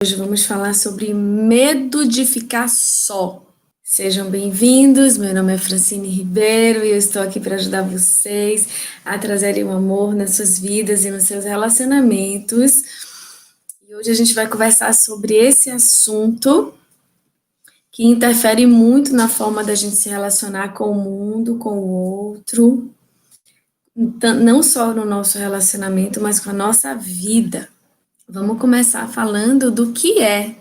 Hoje vamos falar sobre medo de ficar só. Sejam bem-vindos, meu nome é Francine Ribeiro e eu estou aqui para ajudar vocês a trazerem o amor nas suas vidas e nos seus relacionamentos. E hoje a gente vai conversar sobre esse assunto que interfere muito na forma da gente se relacionar com o mundo, com o outro, não só no nosso relacionamento, mas com a nossa vida. Vamos começar falando do que é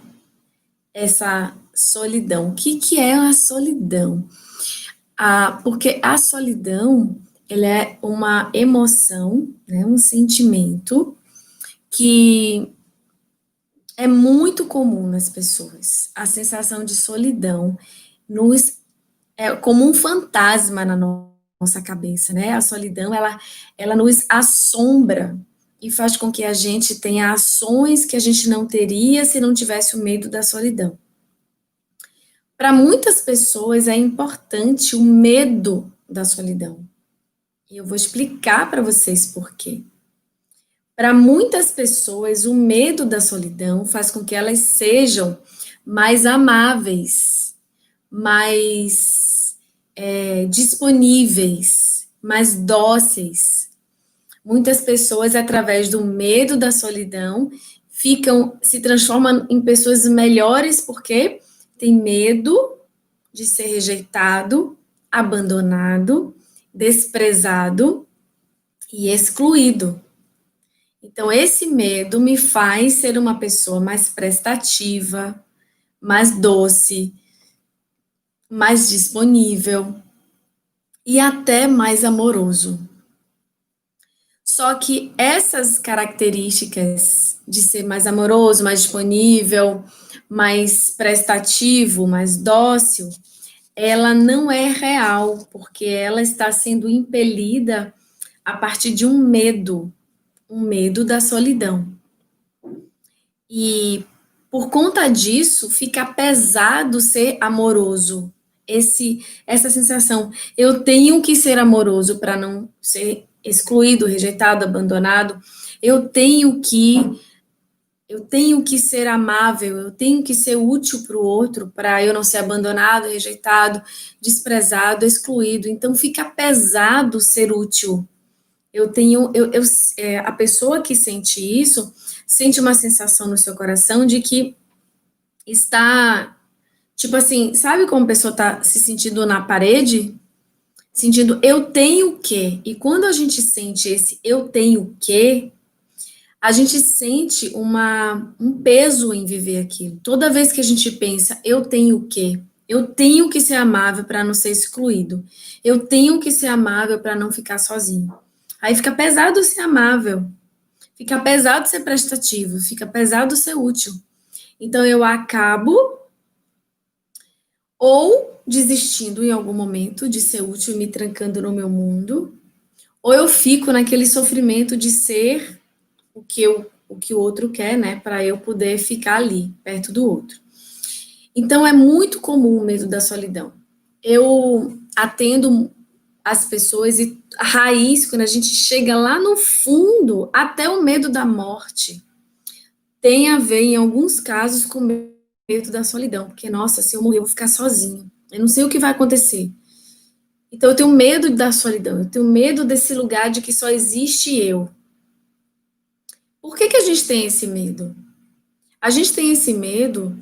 essa solidão. O que é a solidão? Porque a solidão, ela é uma emoção, né, um sentimento que é muito comum nas pessoas. A sensação de solidão é como um fantasma na nossa cabeça, né? A solidão, ela nos assombra e faz com que a gente tenha ações que a gente não teria se não tivesse o medo da solidão. Para muitas pessoas é importante o medo da solidão. E eu vou explicar para vocês por quê. Para muitas pessoas, o medo da solidão faz com que elas sejam mais amáveis, mais disponíveis, mais dóceis. Muitas pessoas, através do medo da solidão, se transformam em pessoas melhores porque têm medo de ser rejeitado, abandonado, desprezado e excluído. Então, esse medo me faz ser uma pessoa mais prestativa, mais doce, mais disponível e até mais amoroso. Só que essas características de ser mais amoroso, mais disponível, mais prestativo, mais dócil, ela não é real, porque ela está sendo impelida a partir de um medo da solidão. E por conta disso, fica pesado ser amoroso. Essa sensação, eu tenho que ser amoroso para não ser excluído, rejeitado, abandonado. Eu tenho que ser amável, eu tenho que ser útil para o outro, para eu não ser abandonado, rejeitado, desprezado, excluído. Então fica pesado ser útil. A pessoa que sente isso, sente uma sensação no seu coração de que está, tipo assim, sabe como a pessoa está se sentindo na parede? Sentindo, eu tenho o quê? E quando a gente sente esse eu tenho o quê, a gente sente um peso em viver aquilo. Toda vez que a gente pensa, eu tenho o quê? Eu tenho que ser amável para não ser excluído. Eu tenho que ser amável para não ficar sozinho. Aí fica pesado ser amável. Fica pesado ser prestativo. Fica pesado ser útil. Então eu acabo ou desistindo em algum momento de ser útil, me trancando no meu mundo, ou eu fico naquele sofrimento de ser o que o outro quer, né, para eu poder ficar ali, perto do outro. Então, é muito comum o medo da solidão. Eu atendo as pessoas e a raiz, quando a gente chega lá no fundo, até o medo da morte tem a ver, em alguns casos, com o medo da solidão, porque, nossa, se eu morrer, eu vou ficar sozinho, eu não sei o que vai acontecer. Então, eu tenho medo da solidão, eu tenho medo desse lugar de que só existe eu. Por que a gente tem esse medo? A gente tem esse medo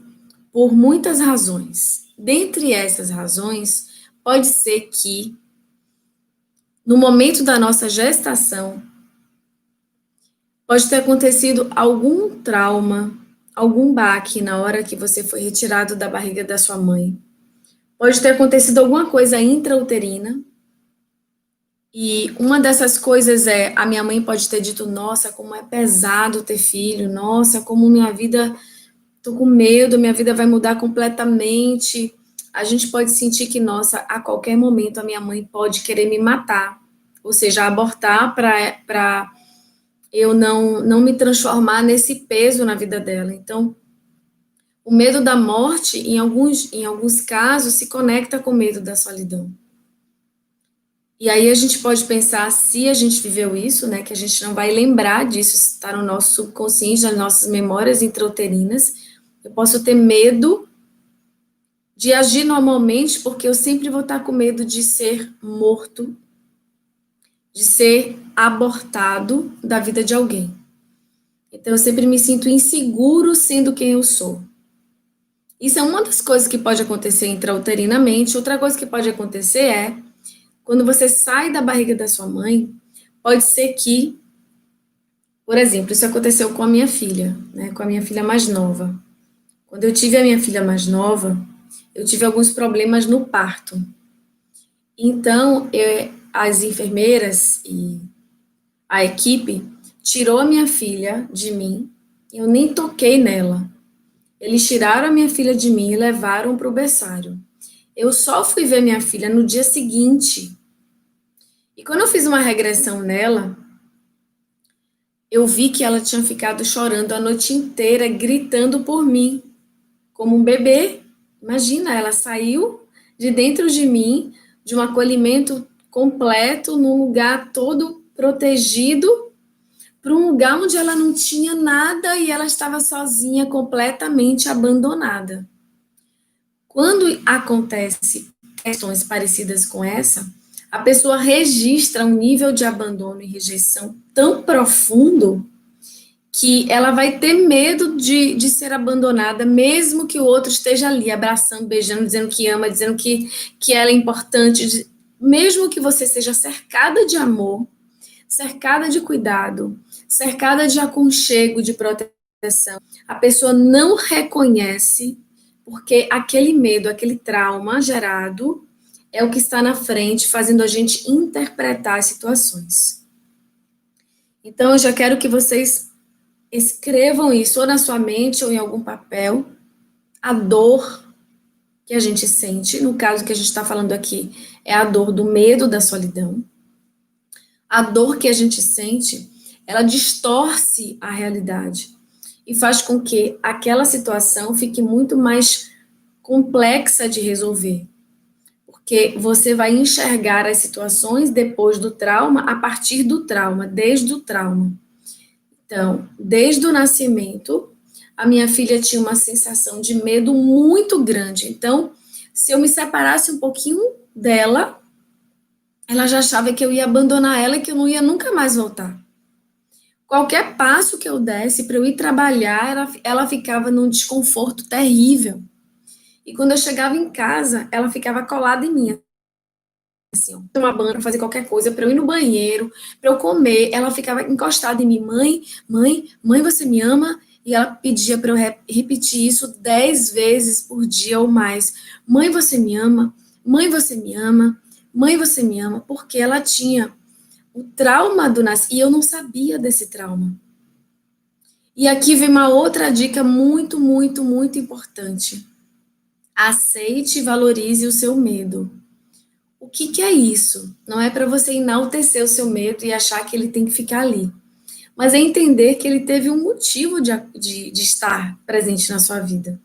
por muitas razões. Dentre essas razões, pode ser que, no momento da nossa gestação, pode ter acontecido algum trauma, algum baque na hora que você foi retirado da barriga da sua mãe. Pode ter acontecido alguma coisa intrauterina. E uma dessas coisas a minha mãe pode ter dito, nossa, como é pesado ter filho, nossa, como minha vida, tô com medo, minha vida vai mudar completamente. A gente pode sentir que, nossa, a qualquer momento a minha mãe pode querer me matar, ou seja, abortar para eu não me transformar nesse peso na vida dela. Então, o medo da morte, em alguns casos, se conecta com o medo da solidão. E aí a gente pode pensar, se a gente viveu isso, né, que a gente não vai lembrar disso, está no nosso subconsciente, nas nossas memórias intrauterinas, Eu posso ter medo de agir normalmente, porque eu sempre vou estar com medo de ser morto, de ser abortado da vida de alguém. Então, eu sempre me sinto inseguro sendo quem eu sou. Isso é uma das coisas que pode acontecer intrauterinamente. Outra coisa que pode acontecer é, quando você sai da barriga da sua mãe, pode ser que, por exemplo, isso aconteceu com a minha filha, né, com a minha filha mais nova. Quando eu tive a minha filha mais nova, eu tive alguns problemas no parto. Então, as enfermeiras e a equipe tirou a minha filha de mim, eu nem toquei nela. Eles tiraram a minha filha de mim e levaram para o berçário. Eu só fui ver minha filha no dia seguinte. E quando eu fiz uma regressão nela, eu vi que ela tinha ficado chorando a noite inteira, gritando por mim, como um bebê. Imagina, ela saiu de dentro de mim, de um acolhimento completo, num lugar todo protegido, para um lugar onde ela não tinha nada e ela estava sozinha, completamente abandonada. Quando acontece questões parecidas com essa, a pessoa registra um nível de abandono e rejeição tão profundo que ela vai ter medo de ser abandonada, mesmo que o outro esteja ali abraçando, beijando, dizendo que ama, dizendo que ela é importante, mesmo que você seja cercada de amor, cercada de cuidado, cercada de aconchego, de proteção, a pessoa não reconhece, porque aquele medo, aquele trauma gerado é o que está na frente, fazendo a gente interpretar as situações. Então, eu já quero que vocês escrevam isso ou na sua mente ou em algum papel, a dor que a gente sente, no caso que a gente está falando aqui, é a dor do medo da solidão. A dor que a gente sente, ela distorce a realidade e faz com que aquela situação fique muito mais complexa de resolver, porque você vai enxergar as situações depois do trauma a partir do trauma, desde o trauma. Então, desde o nascimento, a minha filha tinha uma sensação de medo muito grande. Então, se eu me separasse um pouquinho dela, ela já achava que eu ia abandonar ela e que eu não ia nunca mais voltar. Qualquer passo que eu desse para eu ir trabalhar, ela ficava num desconforto terrível. E quando eu chegava em casa, ela ficava colada em mim, assim, ó, tomar banho, fazer qualquer coisa, para eu ir no banheiro, para eu comer, ela ficava encostada em mim, mãe, você me ama? E ela pedia para eu repetir isso 10 vezes por dia ou mais. Mãe, você me ama? Mãe, você me ama? Mãe, você me ama? Porque ela tinha o trauma do nascimento, e eu não sabia desse trauma. E aqui vem uma outra dica muito, muito, muito importante. Aceite e valorize o seu medo. O que é isso? Não é para você enaltecer o seu medo e achar que ele tem que ficar ali, mas é entender que ele teve um motivo de estar presente na sua vida.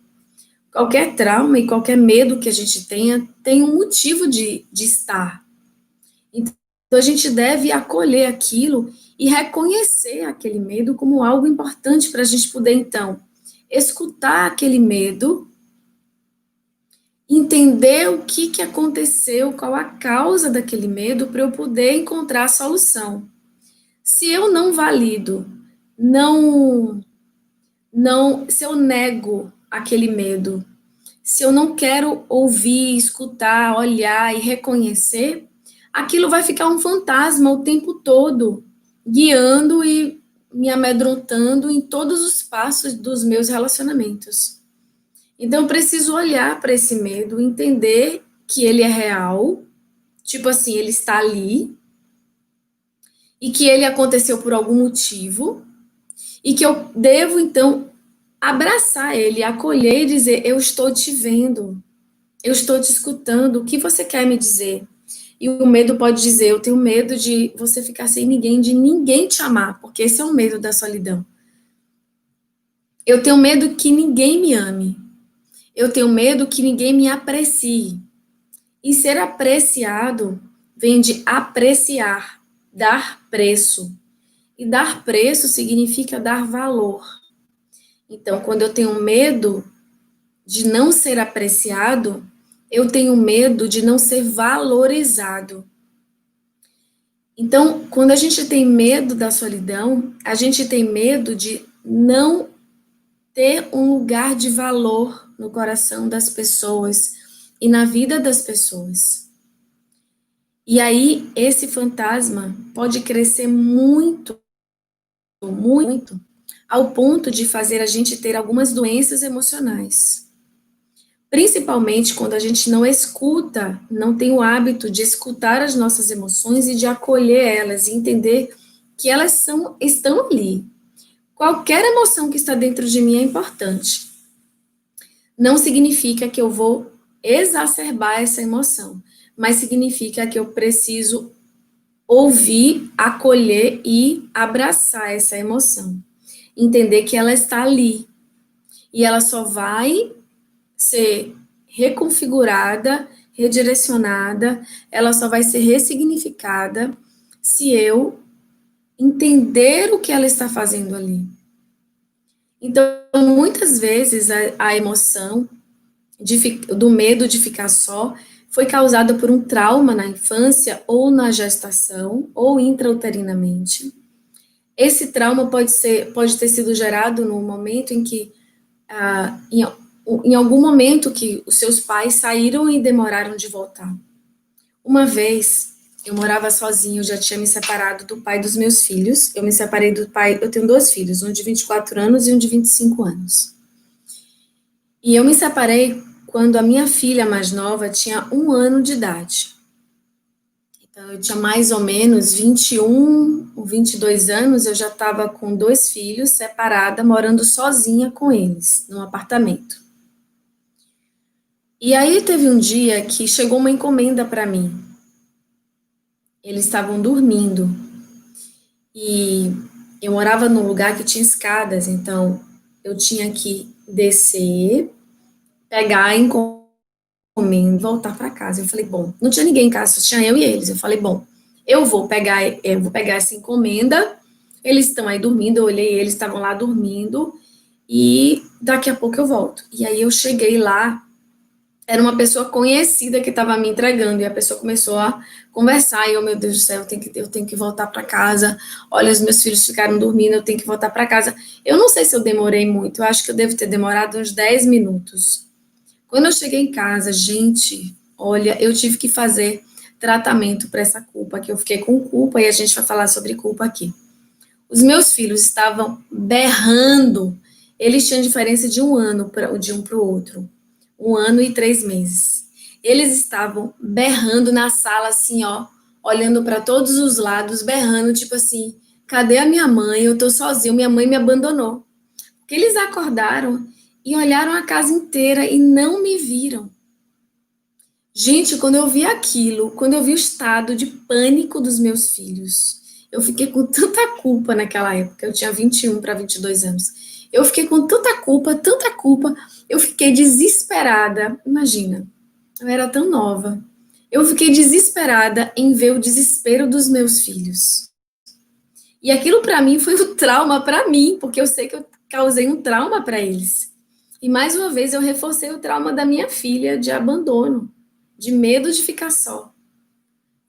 Qualquer trauma e qualquer medo que a gente tenha, tem um motivo de estar. Então, a gente deve acolher aquilo e reconhecer aquele medo como algo importante para a gente poder, então, escutar aquele medo, entender o que aconteceu, qual a causa daquele medo, para eu poder encontrar a solução. Se eu não valido, se eu nego aquele medo, se eu não quero ouvir, escutar, olhar e reconhecer, aquilo vai ficar um fantasma o tempo todo, guiando e me amedrontando em todos os passos dos meus relacionamentos. Então, eu preciso olhar para esse medo, entender que ele é real, tipo assim, ele está ali, e que ele aconteceu por algum motivo, e que eu devo, então, abraçar ele, acolher e dizer: eu estou te vendo, eu estou te escutando, o que você quer me dizer? E o medo pode dizer: eu tenho medo de você ficar sem ninguém, de ninguém te amar, porque esse é o medo da solidão. Eu tenho medo que ninguém me ame. Eu tenho medo que ninguém me aprecie. E ser apreciado vem de apreciar, dar preço. E dar preço significa dar valor. Então, quando eu tenho medo de não ser apreciado, eu tenho medo de não ser valorizado. Então, quando a gente tem medo da solidão, a gente tem medo de não ter um lugar de valor no coração das pessoas e na vida das pessoas. E aí, esse fantasma pode crescer muito, muito, ao ponto de fazer a gente ter algumas doenças emocionais. Principalmente quando a gente não escuta, não tem o hábito de escutar as nossas emoções e de acolher elas e entender que elas estão ali. Qualquer emoção que está dentro de mim é importante. Não significa que eu vou exacerbar essa emoção, mas significa que eu preciso ouvir, acolher e abraçar essa emoção. Entender que ela está ali. E ela só vai ser reconfigurada, redirecionada, ela só vai ser ressignificada se eu entender o que ela está fazendo ali. Então, muitas vezes a emoção do medo de ficar só foi causada por um trauma na infância ou na gestação ou intrauterinamente. Esse trauma pode ter sido gerado no momento em que em algum momento que os seus pais saíram e demoraram de voltar. Uma vez, eu morava sozinha, eu já tinha me separado do pai dos meus filhos. Eu me separei do pai, eu tenho 2 filhos, um de 24 anos e um de 25 anos. E eu me separei quando a minha filha mais nova tinha 1 ano de idade. Então, eu tinha mais ou menos 21 ou 22 anos, eu já estava com 2 filhos, separada, morando sozinha com eles, num apartamento. E aí teve um dia que chegou uma encomenda para mim. Eles estavam dormindo. E eu morava num lugar que tinha escadas, então eu tinha que descer, pegar a encomenda e voltar para casa. Eu falei, bom, não tinha ninguém em casa, só tinha eu e eles. Eu falei, bom, eu vou pegar essa encomenda. Eles estão aí dormindo, eu olhei, eles estavam lá dormindo e daqui a pouco eu volto. E aí eu cheguei lá. Era uma pessoa conhecida que estava me entregando, e a pessoa começou a conversar, e eu, meu Deus do céu, eu tenho que voltar para casa, olha, os meus filhos ficaram dormindo, eu tenho que voltar para casa. Eu não sei se eu demorei muito, eu acho que eu devo ter demorado uns 10 minutos. Quando eu cheguei em casa, gente, olha, eu tive que fazer tratamento para essa culpa, que eu fiquei com culpa, e a gente vai falar sobre culpa aqui. Os meus filhos estavam berrando, eles tinham diferença de 1 ano de um para o outro. 1 ano e 3 meses. Eles estavam berrando na sala, assim, ó, olhando para todos os lados, berrando, tipo assim, cadê a minha mãe? Eu tô sozinho, minha mãe me abandonou. Porque eles acordaram e olharam a casa inteira e não me viram. Gente, quando eu vi aquilo, quando eu vi o estado de pânico dos meus filhos, eu fiquei com tanta culpa naquela época, eu tinha 21 para 22 anos. Eu fiquei com tanta culpa, eu fiquei desesperada. Imagina, eu era tão nova. Eu fiquei desesperada em ver o desespero dos meus filhos. E aquilo para mim foi um trauma para mim, porque eu sei que eu causei um trauma para eles. E mais uma vez eu reforcei o trauma da minha filha de abandono, de medo de ficar só,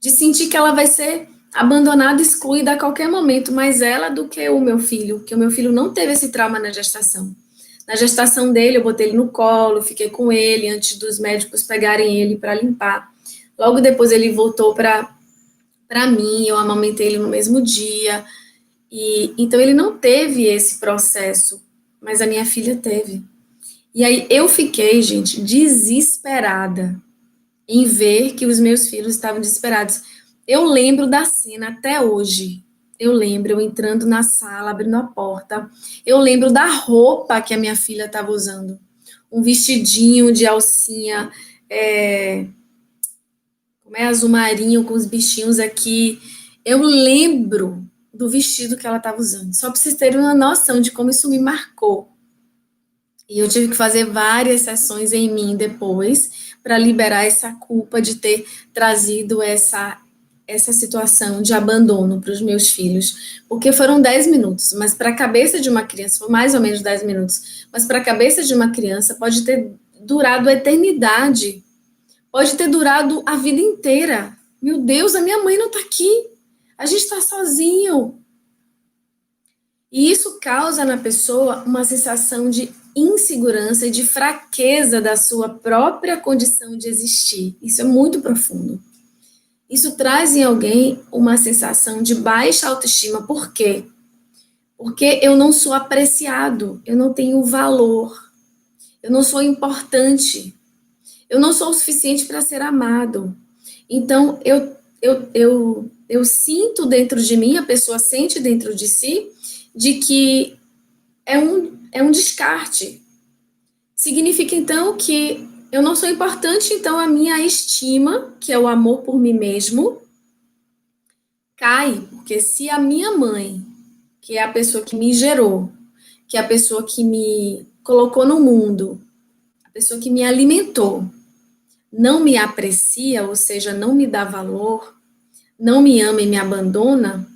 de sentir que ela vai ser abandonada, excluída a qualquer momento, mais ela do que o meu filho, que o meu filho não teve esse trauma na gestação. Na gestação dele, eu botei ele no colo, fiquei com ele antes dos médicos pegarem ele para limpar. Logo depois ele voltou para mim, eu amamentei ele no mesmo dia. E então ele não teve esse processo, mas a minha filha teve. E aí eu fiquei, gente, desesperada em ver que os meus filhos estavam desesperados. Eu lembro da cena até hoje. Eu lembro eu entrando na sala, abrindo a porta. Eu lembro da roupa que a minha filha estava usando. Um vestidinho de alcinha, como é, azul marinho, com os bichinhos aqui. Eu lembro do vestido que ela estava usando. Só para vocês terem uma noção de como isso me marcou. E eu tive que fazer várias sessões em mim depois para liberar essa culpa de ter trazido essa situação de abandono para os meus filhos, porque foram 10 minutos, mas para a cabeça de uma criança, foi mais ou menos 10 minutos, mas para a cabeça de uma criança pode ter durado a eternidade, pode ter durado a vida inteira. Meu Deus, a minha mãe não está aqui, a gente está sozinho. E isso causa na pessoa uma sensação de insegurança e de fraqueza da sua própria condição de existir. Isso é muito profundo. Isso traz em alguém uma sensação de baixa autoestima. Por quê? Porque eu não sou apreciado, eu não tenho valor, eu não sou importante, eu não sou o suficiente para ser amado. Então, eu sinto dentro de mim, a pessoa sente dentro de si, de que é um descarte. Significa, então, que eu não sou importante, então a minha estima, que é o amor por mim mesmo, cai. Porque se a minha mãe, que é a pessoa que me gerou, que é a pessoa que me colocou no mundo, a pessoa que me alimentou, não me aprecia, ou seja, não me dá valor, não me ama e me abandona,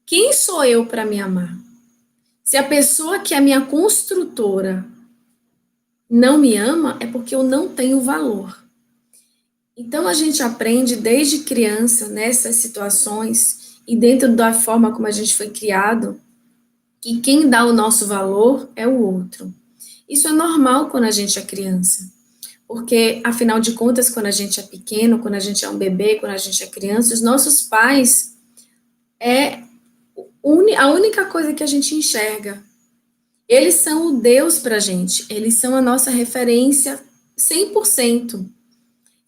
quem sou eu para me amar? Se a pessoa que é minha construtora não me ama, é porque eu não tenho valor. Então, a gente aprende desde criança, nessas situações, e dentro da forma como a gente foi criado, que quem dá o nosso valor é o outro. Isso é normal quando a gente é criança, porque, afinal de contas, quando a gente é pequeno, quando a gente é um bebê, quando a gente é criança, os nossos pais é a única coisa que a gente enxerga. Eles são o Deus para a gente, eles são a nossa referência 100%.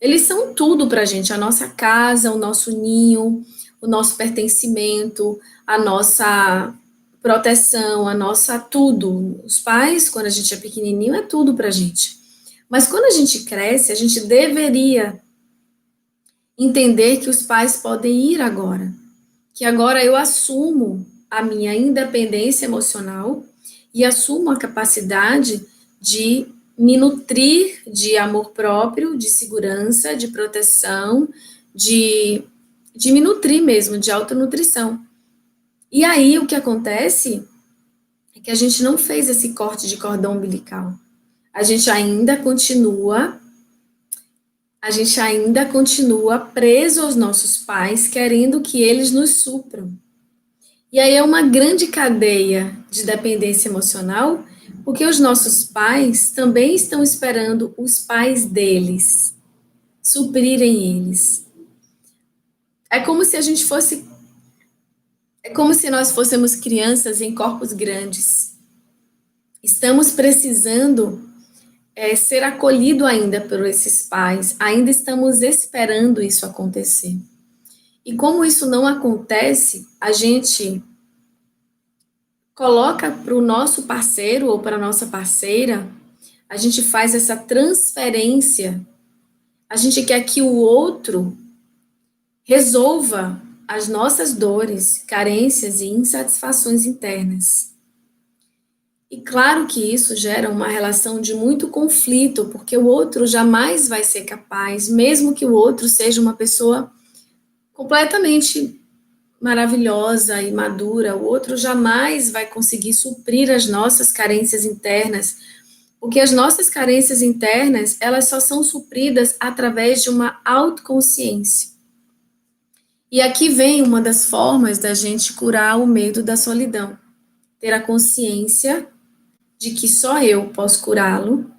Eles são tudo para a gente, a nossa casa, o nosso ninho, o nosso pertencimento, a nossa proteção, a nossa tudo. Os pais, quando a gente é pequenininho, é tudo para a gente. Mas quando a gente cresce, a gente deveria entender que os pais podem ir agora. Que agora eu assumo a minha independência emocional e assumo a capacidade de me nutrir de amor próprio, de segurança, de proteção, de me nutrir mesmo, de autonutrição. E aí o que acontece é que a gente não fez esse corte de cordão umbilical. A gente ainda continua preso aos nossos pais, querendo que eles nos supram. E aí é uma grande cadeia de dependência emocional, porque os nossos pais também estão esperando os pais deles suprirem eles. É como se nós fôssemos crianças em corpos grandes. Estamos precisando ser acolhido ainda por esses pais, ainda estamos esperando isso acontecer. E como isso não acontece, a gente coloca para o nosso parceiro ou para a nossa parceira, a gente faz essa transferência, a gente quer que o outro resolva as nossas dores, carências e insatisfações internas. E claro que isso gera uma relação de muito conflito, porque o outro jamais vai ser capaz, mesmo que o outro seja uma pessoa completamente maravilhosa e madura, o outro jamais vai conseguir suprir as nossas carências internas, porque as nossas carências internas, elas só são supridas através de uma autoconsciência. E aqui vem uma das formas da gente curar o medo da solidão, ter a consciência de que só eu posso curá-lo.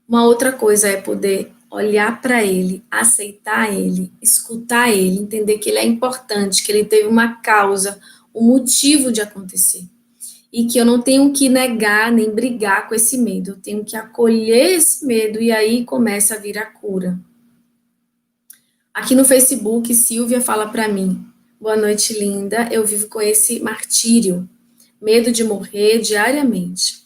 Uma outra coisa é poder olhar para ele, aceitar ele, escutar ele, entender que ele é importante, que ele teve uma causa, um motivo de acontecer. E que eu não tenho que negar nem brigar com esse medo, eu tenho que acolher esse medo e aí começa a vir a cura. Aqui no Facebook, Silvia fala para mim: boa noite, linda, eu vivo com esse martírio, medo de morrer diariamente.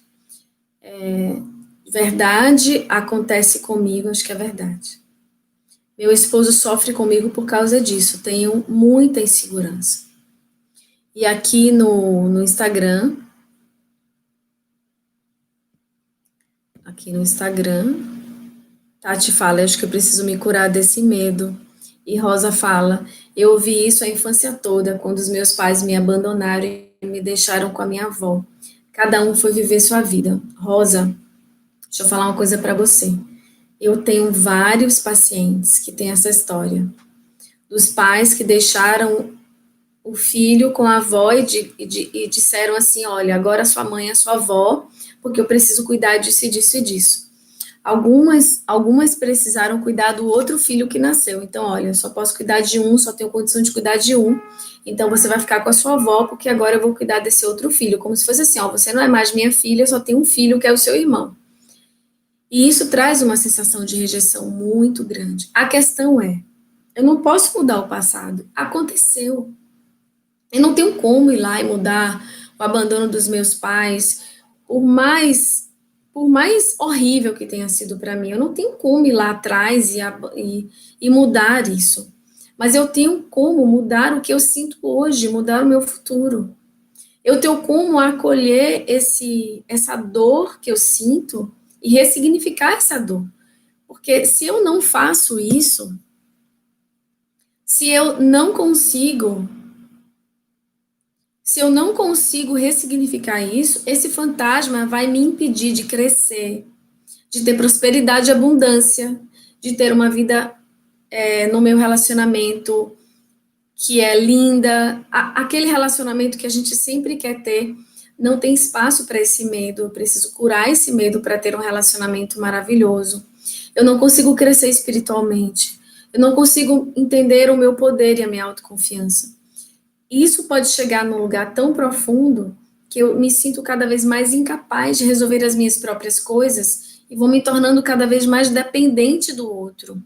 Verdade, acontece comigo, acho que é verdade. Meu esposo sofre comigo por causa disso, tenho muita insegurança. E aqui no Instagram, Tati fala, acho que eu preciso me curar desse medo. E Rosa fala, eu ouvi isso a infância toda, quando os meus pais me abandonaram e me deixaram com a minha avó. Cada um foi viver sua vida. Rosa, deixa eu falar uma coisa para você. Eu tenho vários pacientes que têm essa história, dos pais que deixaram o filho com a avó e disseram assim, olha, agora sua mãe é sua avó, porque eu preciso cuidar disso e disso e disso. Algumas precisaram cuidar do outro filho que nasceu. Então, olha, eu só posso cuidar de um, só tenho condição de cuidar de um. Então, você vai ficar com a sua avó, porque agora eu vou cuidar desse outro filho. Como se fosse assim, ó, você não é mais minha filha, eu só tenho um filho que é o seu irmão. E isso traz uma sensação de rejeição muito grande. A questão é, eu não posso mudar o passado. Aconteceu. Eu não tenho como ir lá e mudar o abandono dos meus pais, por mais, por mais horrível que tenha sido para mim. Eu não tenho como ir lá atrás e mudar isso. Mas eu tenho como mudar o que eu sinto hoje, mudar o meu futuro. Eu tenho como acolher essa dor que eu sinto e ressignificar essa dor. Porque se eu não faço isso, se eu não consigo Se eu não consigo ressignificar isso, esse fantasma vai me impedir de crescer, de ter prosperidade e abundância, de ter uma vida no meu relacionamento que é linda, aquele relacionamento que a gente sempre quer ter. Não tem espaço para esse medo, eu preciso curar esse medo para ter um relacionamento maravilhoso. Eu não consigo crescer espiritualmente, eu não consigo entender o meu poder e a minha autoconfiança. Isso pode chegar num lugar tão profundo que eu me sinto cada vez mais incapaz de resolver as minhas próprias coisas e vou me tornando cada vez mais dependente do outro.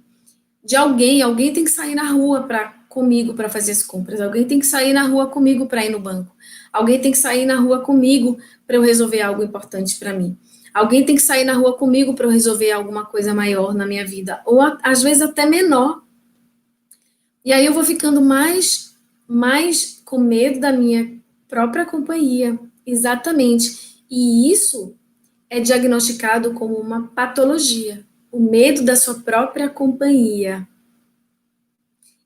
De alguém tem que sair na rua comigo para fazer as compras, alguém tem que sair na rua comigo para ir no banco, alguém tem que sair na rua comigo para eu resolver algo importante para mim. Alguém tem que sair na rua comigo para eu resolver alguma coisa maior na minha vida, ou às vezes até menor. E aí eu vou ficando mais com medo da minha própria companhia. Exatamente. E isso é diagnosticado como uma patologia. O medo da sua própria companhia.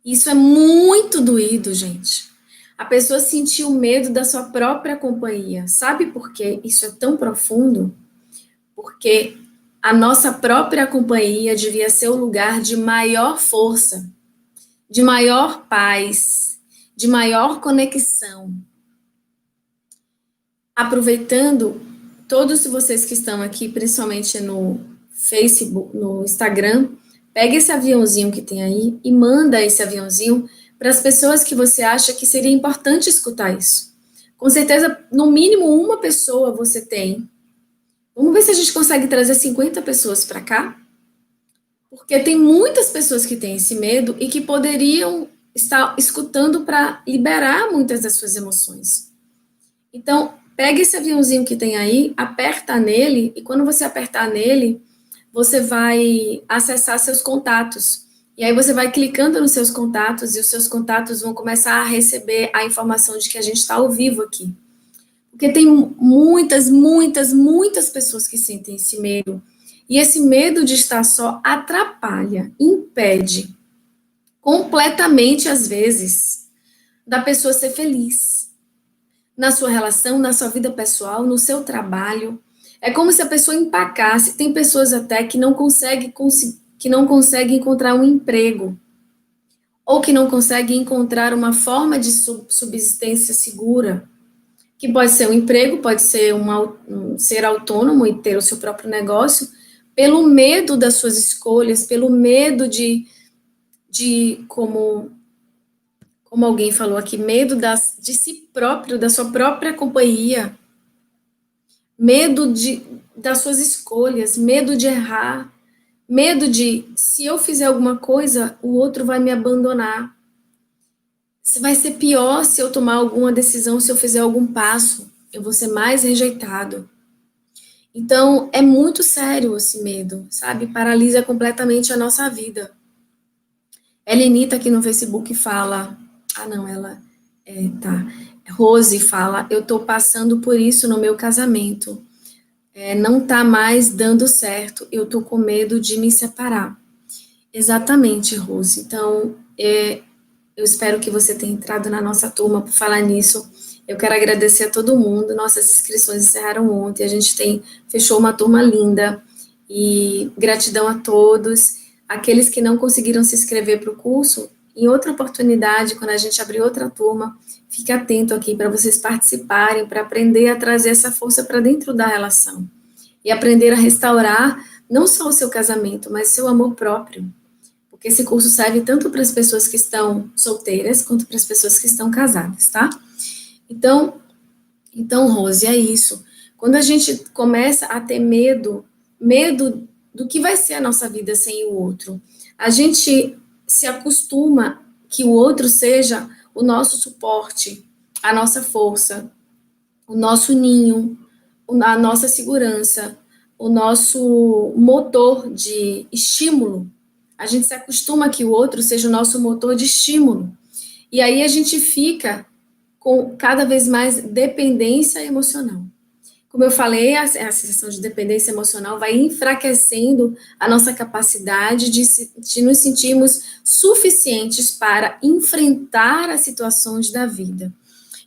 Isso é muito doído, gente. A pessoa sentir o medo da sua própria companhia. Sabe por que isso é tão profundo? Porque a nossa própria companhia devia ser o lugar de maior força, de maior paz, de maior conexão. Aproveitando, todos vocês que estão aqui, principalmente no Facebook, no Instagram, pega esse aviãozinho que tem aí e manda esse aviãozinho para as pessoas que você acha que seria importante escutar isso. Com certeza, no mínimo uma pessoa você tem. Vamos ver se a gente consegue trazer 50 pessoas para cá, porque tem muitas pessoas que têm esse medo e que poderiam estar escutando para liberar muitas das suas emoções. Então, pega esse aviãozinho que tem aí, aperta nele, e quando você apertar nele, você vai acessar seus contatos. E aí você vai clicando nos seus contatos, e os seus contatos vão começar a receber a informação de que a gente está ao vivo aqui. Porque tem muitas pessoas que sentem esse medo. E esse medo de estar só atrapalha, impede completamente, às vezes, da pessoa ser feliz. Na sua relação, na sua vida pessoal, no seu trabalho. É como se a pessoa empacasse. Tem pessoas até que não conseguem encontrar um emprego, ou que não conseguem encontrar uma forma de subsistência segura, que pode ser um emprego, pode ser ser autônomo e ter o seu próprio negócio, pelo medo das suas escolhas, pelo medo de como alguém falou aqui, medo de si próprio, da sua própria companhia, medo das suas escolhas, medo de errar, medo de, se eu fizer alguma coisa, o outro vai me abandonar. Vai ser pior se eu tomar alguma decisão, se eu fizer algum passo, eu vou ser mais rejeitado. Então, é muito sério esse medo, sabe? Paralisa completamente a nossa vida. Elenita aqui no Facebook fala, ela tá. Rose fala, eu tô passando por isso no meu casamento. Não tá mais dando certo, eu tô com medo de me separar. Exatamente, Rose. Então, eu espero que você tenha entrado na nossa turma por falar nisso. Eu quero agradecer a todo mundo. Nossas inscrições encerraram ontem. A gente fechou uma turma linda. E gratidão a todos. Aqueles que não conseguiram se inscrever para o curso, em outra oportunidade, quando a gente abrir outra turma, fique atento aqui para vocês participarem, para aprender a trazer essa força para dentro da relação. E aprender a restaurar não só o seu casamento, mas seu amor próprio. Porque esse curso serve tanto para as pessoas que estão solteiras, quanto para as pessoas que estão casadas, tá? Então, Rose, é isso. Quando a gente começa a ter medo do que vai ser a nossa vida sem o outro, a gente se acostuma que o outro seja o nosso suporte, a nossa força, o nosso ninho, a nossa segurança, o nosso motor de estímulo. A gente se acostuma que o outro seja o nosso motor de estímulo. E aí a gente fica com cada vez mais dependência emocional. Como eu falei, a sensação de dependência emocional vai enfraquecendo a nossa capacidade de nos sentirmos suficientes para enfrentar as situações da vida.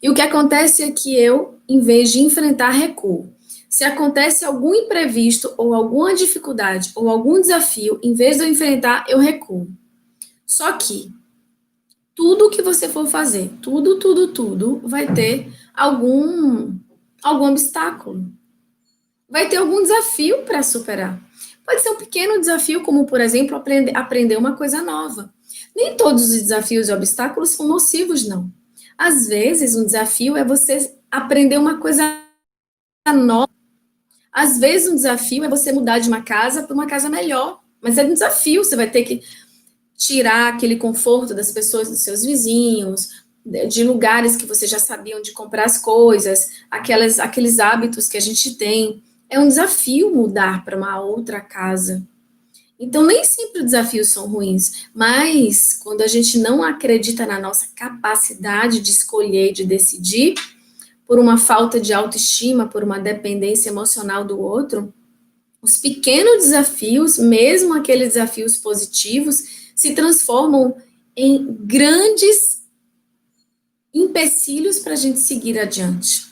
E o que acontece é que eu, em vez de enfrentar, recuo. Se acontece algum imprevisto, ou alguma dificuldade, ou algum desafio, em vez de eu enfrentar, eu recuo. Só que tudo que você for fazer, tudo, vai ter algum obstáculo. Vai ter algum desafio para superar. Pode ser um pequeno desafio, como, por exemplo, aprender uma coisa nova. Nem todos os desafios e obstáculos são nocivos, não. Às vezes, um desafio é você aprender uma coisa nova. Às vezes, um desafio é você mudar de uma casa para uma casa melhor. Mas é um desafio, você vai ter que tirar aquele conforto das pessoas, dos seus vizinhos, de lugares que você já sabia onde comprar as coisas, aqueles hábitos que a gente tem. É um desafio mudar para uma outra casa. Então, nem sempre os desafios são ruins, mas quando a gente não acredita na nossa capacidade de escolher, de decidir, por uma falta de autoestima, por uma dependência emocional do outro, os pequenos desafios, mesmo aqueles desafios positivos, se transformam em grandes empecilhos para a gente seguir adiante.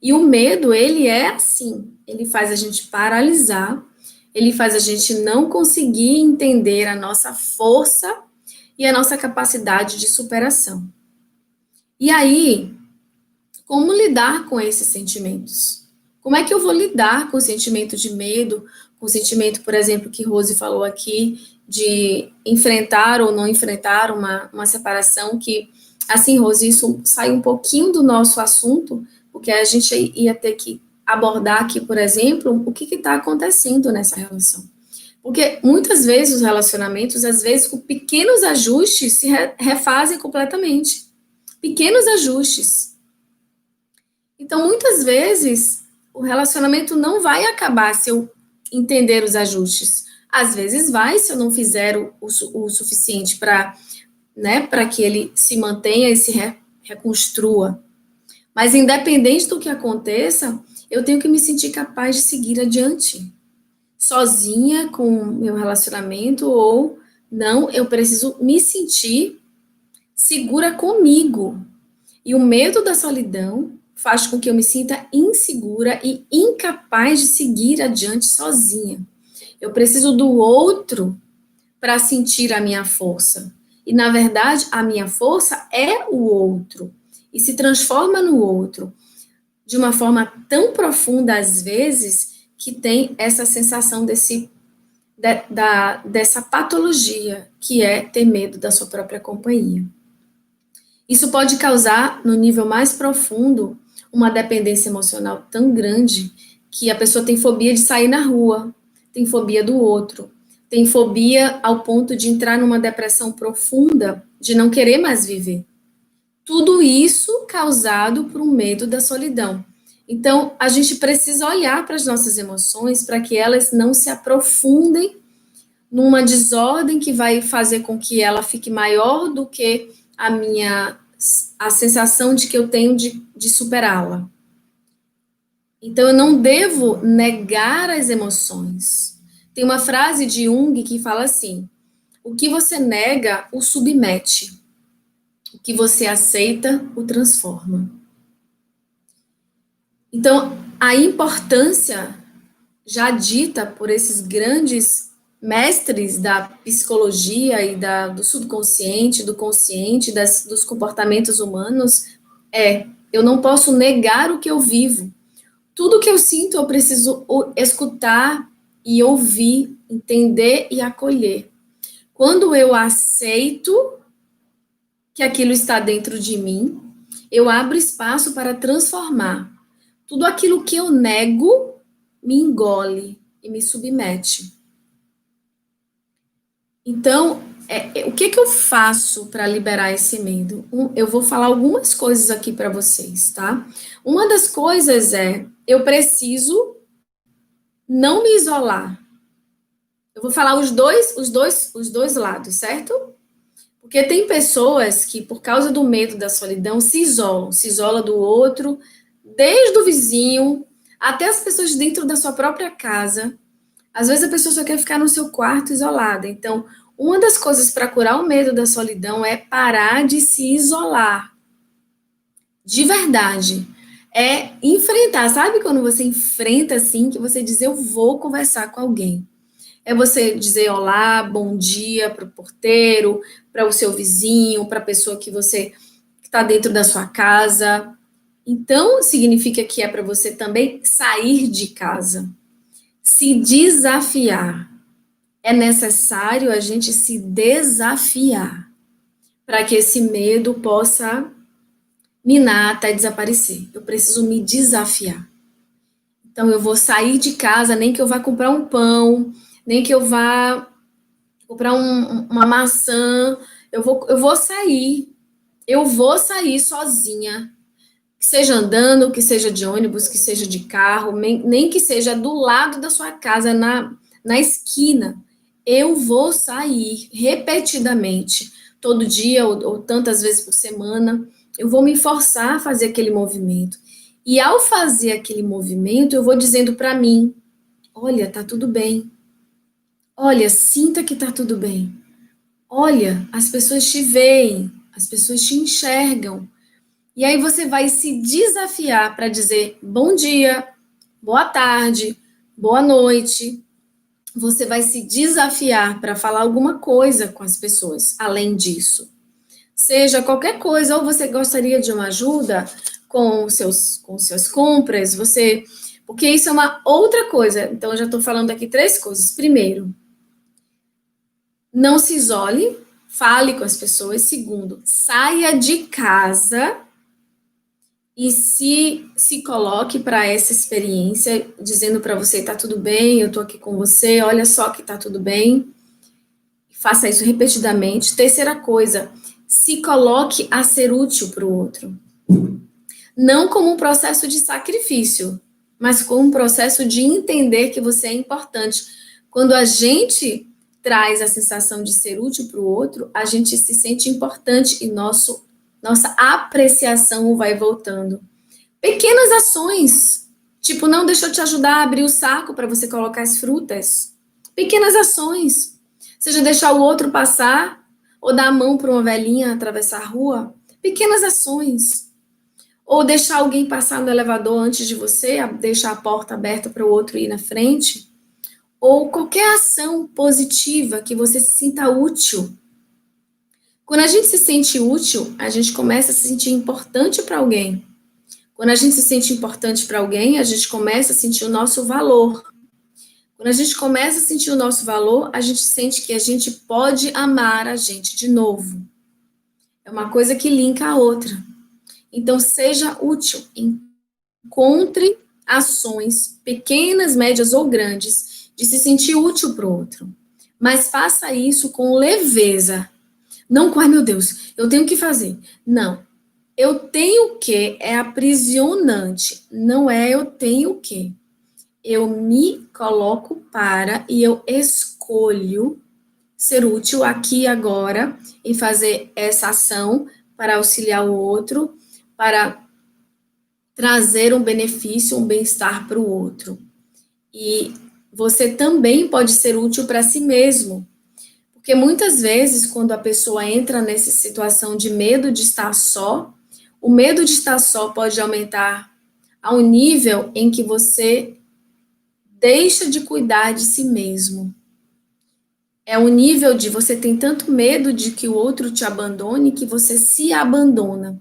E o medo, ele é assim, ele faz a gente paralisar, ele faz a gente não conseguir entender a nossa força e a nossa capacidade de superação. E aí, como lidar com esses sentimentos? Como é que eu vou lidar com o sentimento de medo, com o sentimento, por exemplo, que Rose falou aqui, de enfrentar ou não enfrentar uma separação que, assim, Rose, isso sai um pouquinho do nosso assunto, porque a gente ia ter que abordar aqui, por exemplo, o que está acontecendo nessa relação. Porque muitas vezes os relacionamentos, às vezes, com pequenos ajustes, se refazem completamente. Pequenos ajustes. Então, muitas vezes, o relacionamento não vai acabar se eu entender os ajustes. Às vezes vai, se eu não fizer o suficiente para, né, para que ele se mantenha e se reconstrua. Mas, independente do que aconteça, eu tenho que me sentir capaz de seguir adiante. Sozinha com o meu relacionamento ou não, eu preciso me sentir segura comigo. E o medo da solidão faz com que eu me sinta insegura e incapaz de seguir adiante sozinha. Eu preciso do outro para sentir a minha força. E, na verdade, a minha força é o outro. E se transforma no outro. De uma forma tão profunda, às vezes, que tem essa sensação dessa patologia, que é ter medo da sua própria companhia. Isso pode causar, no nível mais profundo, uma dependência emocional tão grande que a pessoa tem fobia de sair na rua, tem fobia do outro, tem fobia ao ponto de entrar numa depressão profunda, de não querer mais viver. Tudo isso causado por um medo da solidão. Então, a gente precisa olhar para as nossas emoções para que elas não se aprofundem numa desordem que vai fazer com que ela fique maior do que a sensação de que eu tenho de superá-la. Então, eu não devo negar as emoções. Tem uma frase de Jung que fala assim: o que você nega, o submete. O que você aceita, o transforma. Então, a importância já dita por esses grandes mestres da psicologia e do subconsciente, do consciente, dos comportamentos humanos, eu não posso negar o que eu vivo. Tudo que eu sinto, eu preciso escutar e ouvir, entender e acolher. Quando eu aceito que aquilo está dentro de mim, eu abro espaço para transformar. Tudo aquilo que eu nego me engole e me submete. Então, o que eu faço para liberar esse medo? Eu vou falar algumas coisas aqui para vocês, tá? Uma das coisas eu preciso não me isolar. Eu vou falar os dois lados, certo? Porque tem pessoas que, por causa do medo da solidão, se isola do outro, desde o vizinho até as pessoas dentro da sua própria casa. Às vezes a pessoa só quer ficar no seu quarto isolada. Então, uma das coisas para curar o medo da solidão é parar de se isolar. De verdade. É enfrentar. Sabe quando você enfrenta assim, que você diz, eu vou conversar com alguém? É você dizer olá, bom dia para o porteiro, para o seu vizinho, para a pessoa que você está dentro da sua casa. Então, significa que é para você também sair de casa, se desafiar. É necessário a gente se desafiar para que esse medo possa minar até desaparecer. Eu preciso me desafiar. Então, eu vou sair de casa, nem que eu vá comprar um pão, nem que eu vá comprar uma maçã, eu vou sair. Eu vou sair sozinha. Que seja andando, que seja de ônibus, que seja de carro, nem que seja do lado da sua casa, na esquina. Eu vou sair repetidamente, todo dia ou tantas vezes por semana. Eu vou me forçar a fazer aquele movimento. E ao fazer aquele movimento, eu vou dizendo para mim: olha, tá tudo bem. Olha, sinta que tá tudo bem. Olha, as pessoas te veem, as pessoas te enxergam. E aí você vai se desafiar para dizer bom dia, boa tarde, boa noite. Você vai se desafiar para falar alguma coisa com as pessoas, além disso. Seja qualquer coisa, ou você gostaria de uma ajuda com seus compras, porque isso é uma outra coisa. Então, eu já estou falando aqui 3 coisas. Primeiro, não se isole, fale com as pessoas. Segundo, saia de casa e se coloque para essa experiência, dizendo para você, tá tudo bem, eu tô aqui com você, olha só que tá tudo bem. Faça isso repetidamente. Terceira coisa, se coloque a ser útil para o outro. Não como um processo de sacrifício, mas como um processo de entender que você é importante. Quando a gente traz a sensação de ser útil para o outro, a gente se sente importante e nossa apreciação vai voltando. Pequenas ações, tipo, não deixou te ajudar a abrir o saco para você colocar as frutas. Pequenas ações. Seja deixar o outro passar, ou dar a mão para uma velhinha atravessar a rua. Pequenas ações. Ou deixar alguém passar no elevador antes de você, deixar a porta aberta para o outro ir na frente. Ou qualquer ação positiva que você se sinta útil. Quando a gente se sente útil, a gente começa a se sentir importante para alguém. Quando a gente se sente importante para alguém, a gente começa a sentir o nosso valor. Quando a gente começa a sentir o nosso valor, a gente sente que a gente pode amar a gente de novo. É uma coisa que linka a outra. Então, seja útil. Encontre ações, pequenas, médias ou grandes, de se sentir útil para o outro. Mas faça isso com leveza. Não com, ai meu Deus, eu tenho que fazer. Não. Eu tenho que é aprisionante. Não é eu tenho que. Eu me coloco para e eu escolho ser útil aqui e agora e fazer essa ação para auxiliar o outro, para trazer um benefício, um bem-estar para o outro. E você também pode ser útil para si mesmo. Porque muitas vezes, quando a pessoa entra nessa situação de medo de estar só, o medo de estar só pode aumentar ao nível em que você deixa de cuidar de si mesmo. É o nível de você tem tanto medo de que o outro te abandone que você se abandona.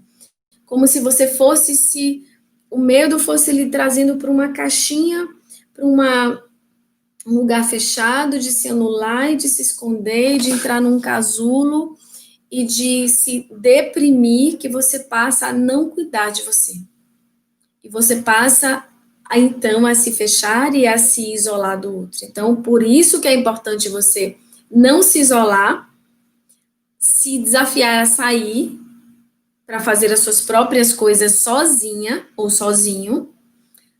Como se você fosse se o medo fosse lhe trazendo para uma caixinha, para um lugar fechado, de se anular e de se esconder, de entrar num casulo e de se deprimir, que você passa a não cuidar de você. E você passa então a se fechar e a se isolar do outro. Então, por isso que é importante você não se isolar, se desafiar a sair para fazer as suas próprias coisas sozinha ou sozinho,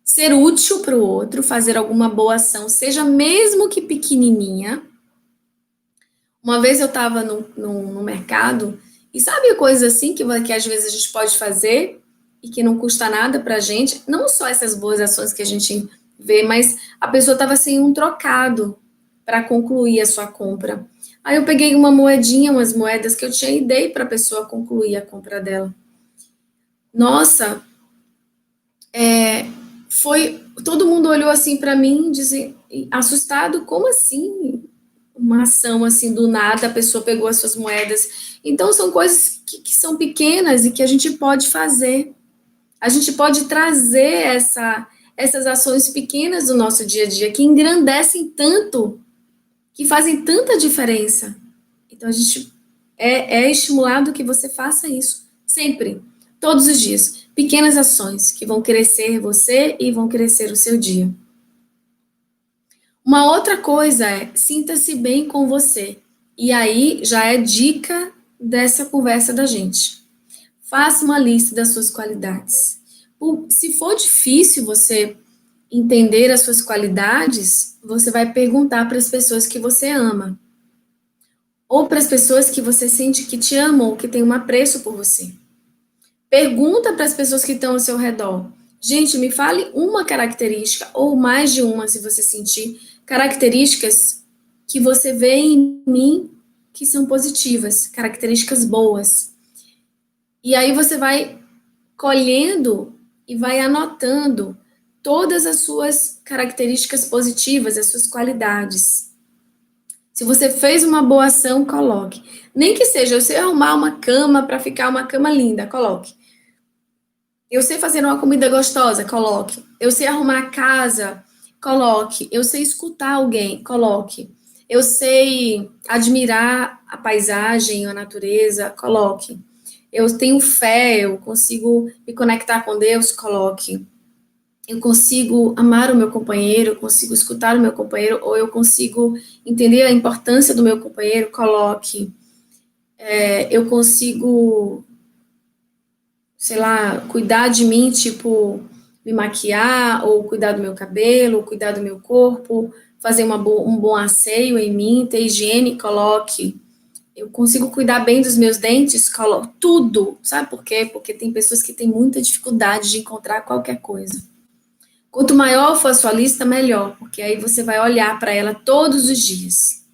ser útil para o outro, fazer alguma boa ação, seja mesmo que pequenininha. Uma vez eu estava no mercado e sabe coisas assim que às vezes a gente pode fazer e que não custa nada para a gente, não só essas boas ações que a gente vê, mas a pessoa estava sem um trocado para concluir a sua compra. Aí eu peguei uma moedinha, umas moedas que eu tinha e dei para a pessoa concluir a compra dela. Nossa, todo mundo olhou assim para mim, assustado, como assim? Uma ação assim do nada, a pessoa pegou as suas moedas. Então são coisas que são pequenas e que a gente pode fazer. A gente pode trazer essas ações pequenas do nosso dia a dia que engrandecem tanto, que fazem tanta diferença. Então a gente é estimulado que você faça isso sempre, todos os dias. Pequenas ações que vão crescer você e vão crescer o seu dia. Uma outra coisa é sinta-se bem com você. E aí já é dica dessa conversa da gente. Faça uma lista das suas qualidades. Se for difícil você entender as suas qualidades, você vai perguntar para as pessoas que você ama. Ou para as pessoas que você sente que te amam ou que têm um apreço por você. Pergunta para as pessoas que estão ao seu redor. Gente, me fale uma característica, ou mais de uma, se você sentir, características que você vê em mim que são positivas, características boas. E aí você vai colhendo e vai anotando todas as suas características positivas, as suas qualidades. Se você fez uma boa ação, coloque. Nem que seja, eu sei arrumar uma cama para ficar uma cama linda, coloque. Eu sei fazer uma comida gostosa, coloque. Eu sei arrumar a casa, coloque. Eu sei escutar alguém, coloque. Eu sei admirar a paisagem, a natureza, coloque. Eu tenho fé, eu consigo me conectar com Deus, coloque. Eu consigo amar o meu companheiro, eu consigo escutar o meu companheiro, ou eu consigo entender a importância do meu companheiro, coloque. Eu consigo, sei lá, cuidar de mim, tipo, me maquiar, ou cuidar do meu cabelo, ou cuidar do meu corpo, fazer um bom asseio em mim, ter higiene, coloque. Eu consigo cuidar bem dos meus dentes, coloque tudo. Sabe por quê? Porque tem pessoas que têm muita dificuldade de encontrar qualquer coisa. Quanto maior for a sua lista, melhor, porque aí você vai olhar para ela todos os dias.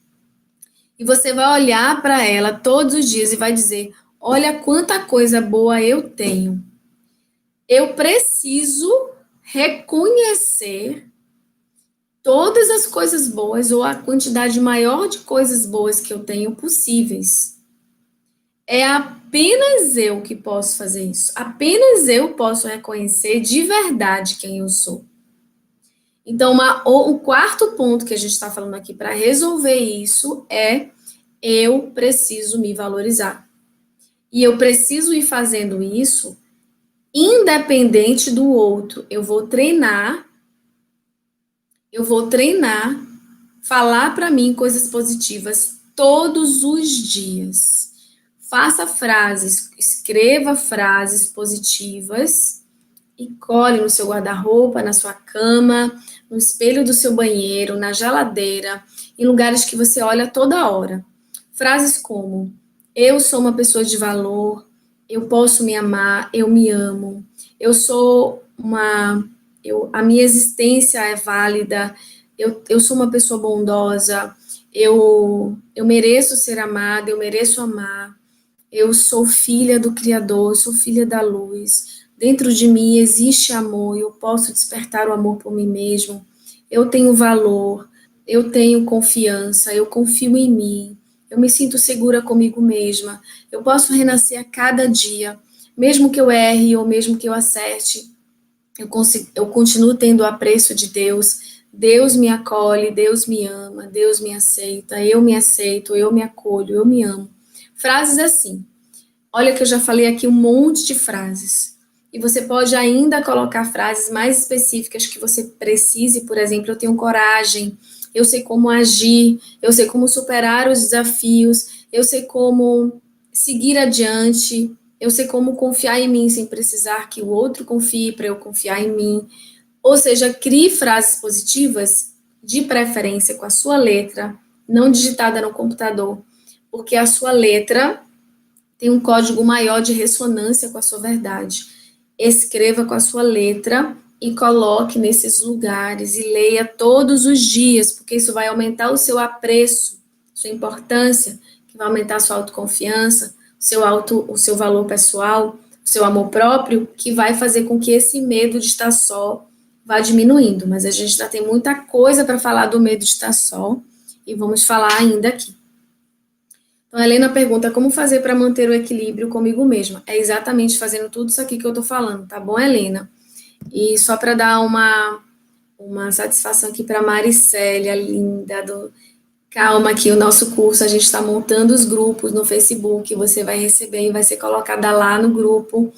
E você vai olhar para ela todos os dias e vai dizer: olha quanta coisa boa eu tenho. Eu preciso reconhecer todas as coisas boas ou a quantidade maior de coisas boas que eu tenho possíveis. É apenas eu que posso fazer isso. Apenas eu posso reconhecer de verdade quem eu sou. Então, o quarto ponto que a gente está falando aqui para resolver isso é eu preciso me valorizar. E eu preciso ir fazendo isso independente do outro. Eu vou treinar, falar para mim coisas positivas todos os dias. Faça frases, escreva frases positivas e colhe no seu guarda-roupa, na sua cama, no espelho do seu banheiro, na geladeira, em lugares que você olha toda hora. Frases como: eu sou uma pessoa de valor, eu posso me amar, eu me amo, a minha existência é válida, eu sou uma pessoa bondosa, eu mereço ser amada, eu mereço amar, eu sou filha do Criador, eu sou filha da luz, dentro de mim existe amor, eu posso despertar o amor por mim mesmo, eu tenho valor, eu tenho confiança, eu confio em mim, eu me sinto segura comigo mesma, eu posso renascer a cada dia, mesmo que eu erre ou mesmo que eu acerte, eu continuo tendo o apreço de Deus, Deus me acolhe, Deus me ama, Deus me aceita, eu me aceito, eu me acolho, eu me amo. Frases assim. Olha que eu já falei aqui um monte de frases. E você pode ainda colocar frases mais específicas que você precise, por exemplo, eu tenho coragem, eu sei como agir, eu sei como superar os desafios, eu sei como seguir adiante, eu sei como confiar em mim sem precisar que o outro confie para eu confiar em mim. Ou seja, crie frases positivas, de preferência com a sua letra, não digitada no computador, porque a sua letra tem um código maior de ressonância com a sua verdade. Escreva com a sua letra e coloque nesses lugares e leia todos os dias, porque isso vai aumentar o seu apreço, sua importância, que vai aumentar a sua autoconfiança, o seu valor pessoal, o seu amor próprio, que vai fazer com que esse medo de estar só vá diminuindo. Mas a gente ainda tem muita coisa para falar do medo de estar só e vamos falar ainda aqui. Então, a Helena pergunta como fazer para manter o equilíbrio comigo mesma. É exatamente fazendo tudo isso aqui que eu estou falando, tá bom, Helena? E só para dar uma satisfação aqui para Maricélia, linda, calma que o nosso curso, a gente está montando os grupos no Facebook, você vai receber e vai ser colocada lá no grupo.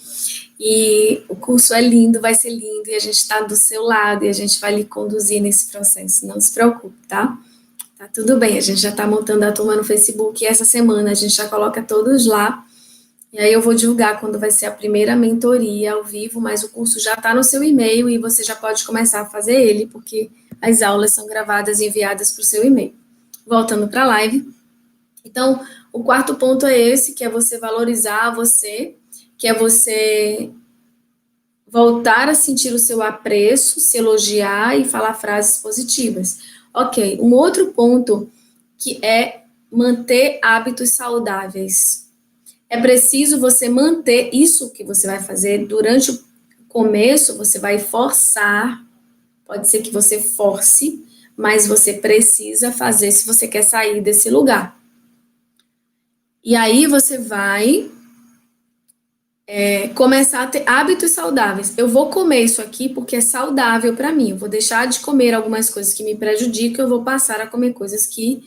E o curso é lindo, vai ser lindo, e a gente está do seu lado, e a gente vai lhe conduzir nesse processo, não se preocupe, tá? Tá tudo bem, a gente já está montando a turma no Facebook e essa semana a gente já coloca todos lá. E aí eu vou divulgar quando vai ser a primeira mentoria ao vivo, mas o curso já está no seu e-mail e você já pode começar a fazer ele, porque as aulas são gravadas e enviadas para o seu e-mail. Voltando para a live. Então, o quarto ponto é esse, que é você valorizar você, que é você voltar a sentir o seu apreço, se elogiar e falar frases positivas. Ok, um outro ponto que é manter hábitos saudáveis. É preciso você manter isso que você vai fazer durante o começo, você vai forçar, pode ser que você force, mas você precisa fazer se você quer sair desse lugar. E aí você vai começar a ter hábitos saudáveis. Eu vou comer isso aqui porque é saudável para mim. Eu vou deixar de comer algumas coisas que me prejudicam, eu vou passar a comer coisas que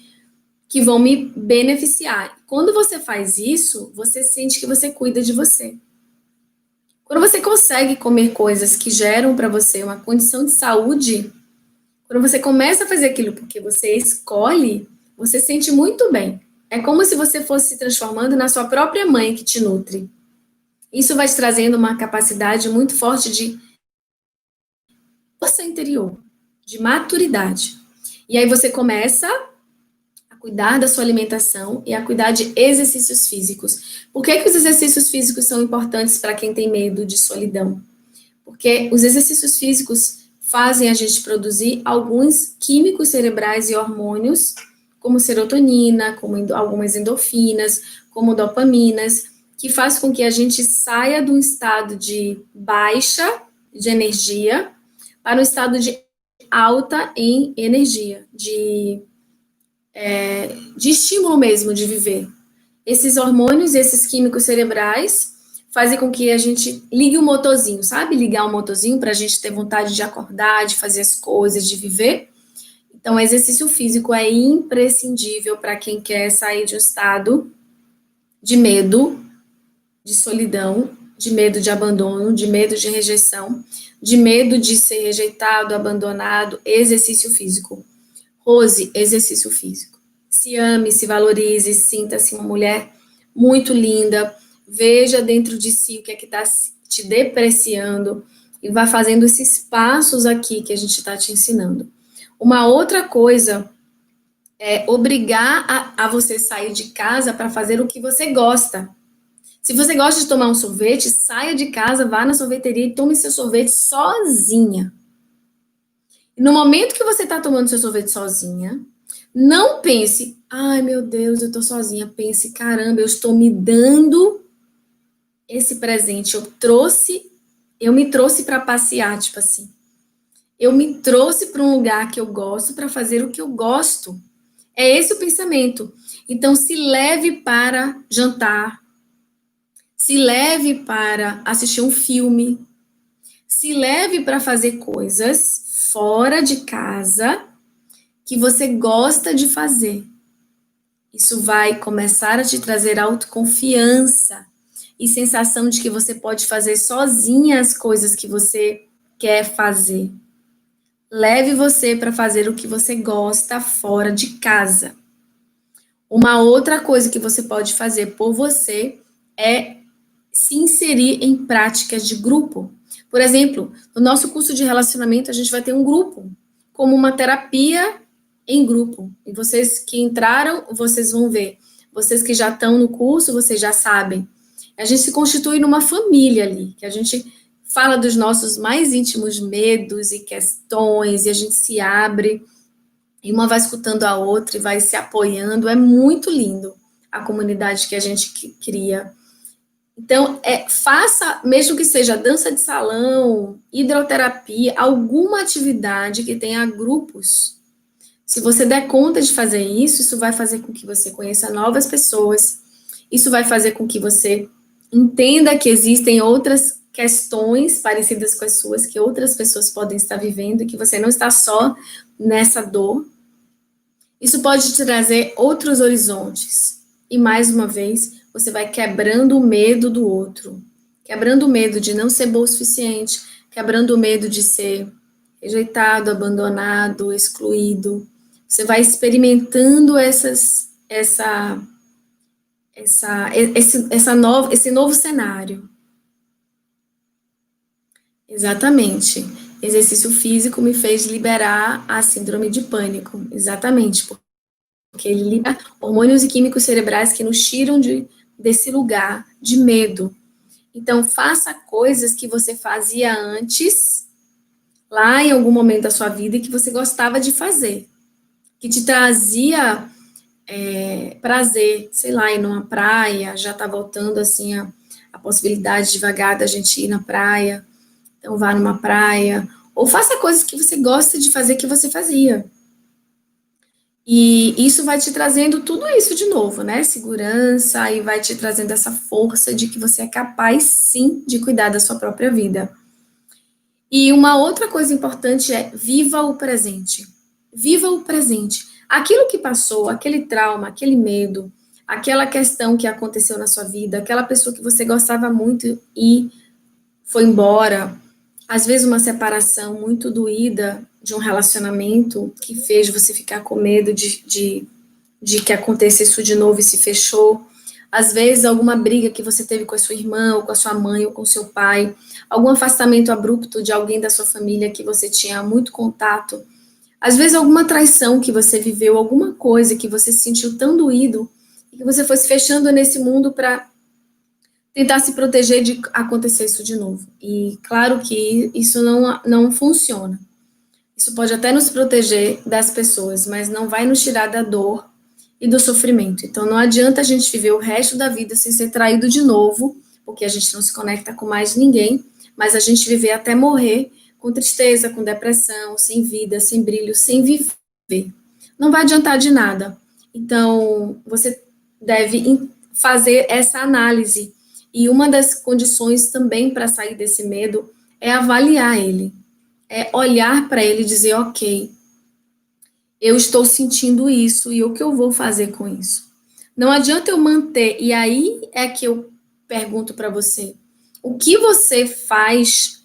vão me beneficiar. Quando você faz isso, você sente que você cuida de você. Quando você consegue comer coisas que geram para você uma condição de saúde, quando você começa a fazer aquilo porque você escolhe, você sente muito bem. É como se você fosse se transformando na sua própria mãe que te nutre. Isso vai te trazendo uma capacidade muito forte de força interior, de maturidade. E aí você começa a cuidar da sua alimentação e a cuidar de exercícios físicos. Por que os exercícios físicos são importantes para quem tem medo de solidão? Porque os exercícios físicos fazem a gente produzir alguns químicos cerebrais e hormônios, como serotonina, como algumas endorfinas, como dopaminas, que faz com que a gente saia de um estado de baixa de energia para um estado de alta em energia, de estímulo mesmo de viver. Esses hormônios, esses químicos cerebrais, fazem com que a gente ligue o motorzinho, sabe? Ligar o motorzinho para a gente ter vontade de acordar, de fazer as coisas, de viver. Então, o exercício físico é imprescindível para quem quer sair de um estado de medo, de solidão, de medo de abandono, de medo de rejeição, de medo de ser rejeitado, abandonado. Exercício físico. Rose, exercício físico. Se ame, se valorize, sinta-se uma mulher muito linda, veja dentro de si o que é que está te depreciando e vá fazendo esses passos aqui que a gente está te ensinando. Uma outra coisa é obrigar a você sair de casa para fazer o que você gosta. Se você gosta de tomar um sorvete, saia de casa, vá na sorveteria e tome seu sorvete sozinha. E no momento que você está tomando seu sorvete sozinha, não pense, ai meu Deus, eu tô sozinha. Pense, caramba, eu estou me dando esse presente. Eu me trouxe para passear, tipo assim. Eu me trouxe para um lugar que eu gosto para fazer o que eu gosto. É esse o pensamento. Então, se leve para jantar, se leve para assistir um filme, se leve para fazer coisas fora de casa que você gosta de fazer. Isso vai começar a te trazer autoconfiança e sensação de que você pode fazer sozinha as coisas que você quer fazer. Leve você para fazer o que você gosta fora de casa. Uma outra coisa que você pode fazer por você é se inserir em práticas de grupo. Por exemplo, no nosso curso de relacionamento, a gente vai ter um grupo, como uma terapia em grupo. E vocês que entraram, vocês vão ver. Vocês que já estão no curso, vocês já sabem. A gente se constitui numa família ali, que a gente fala dos nossos mais íntimos medos e questões, e a gente se abre, e uma vai escutando a outra e vai se apoiando. É muito lindo a comunidade que a gente cria. Então, faça, mesmo que seja dança de salão, hidroterapia, alguma atividade que tenha grupos. Se você der conta de fazer isso, isso vai fazer com que você conheça novas pessoas, isso vai fazer com que você entenda que existem outras questões parecidas com as suas, que outras pessoas podem estar vivendo, e que você não está só nessa dor. Isso pode te trazer outros horizontes. E, mais uma vez, você vai quebrando o medo do outro, quebrando o medo de não ser bom o suficiente, quebrando o medo de ser rejeitado, abandonado, excluído. Você vai experimentando esse novo cenário. Exatamente. Exercício físico me fez liberar a síndrome de pânico. Exatamente, porque ele libera hormônios e químicos cerebrais que nos tiram desse lugar de medo. Então, faça coisas que você fazia antes, lá em algum momento da sua vida, e que você gostava de fazer, que te trazia prazer, sei lá, ir numa praia, já está voltando assim a possibilidade devagar da gente ir na praia, então vá numa praia, ou faça coisas que você gosta de fazer que você fazia. E isso vai te trazendo tudo isso de novo, né? Segurança, e vai te trazendo essa força de que você é capaz, sim, de cuidar da sua própria vida. E uma outra coisa importante é viva o presente. Viva o presente. Aquilo que passou, aquele trauma, aquele medo, aquela questão que aconteceu na sua vida, aquela pessoa que você gostava muito e foi embora, às vezes uma separação muito doída de um relacionamento que fez você ficar com medo de que acontecesse isso de novo e se fechou. Às vezes, alguma briga que você teve com a sua irmã, ou com a sua mãe, ou com o seu pai, algum afastamento abrupto de alguém da sua família que você tinha muito contato. Às vezes, alguma traição que você viveu, alguma coisa que você se sentiu tão doído, e que você foi se fechando nesse mundo para tentar se proteger de acontecer isso de novo. E claro que isso não funciona. Isso pode até nos proteger das pessoas, mas não vai nos tirar da dor e do sofrimento. Então não adianta a gente viver o resto da vida sem ser traído de novo, porque a gente não se conecta com mais ninguém, mas a gente viver até morrer com tristeza, com depressão, sem vida, sem brilho, sem viver. Não vai adiantar de nada. Então você deve fazer essa análise. E uma das condições também para sair desse medo é avaliar ele. É olhar para ele e dizer, ok, eu estou sentindo isso e o que eu vou fazer com isso? Não adianta eu manter, e aí é que eu pergunto para você, o que você faz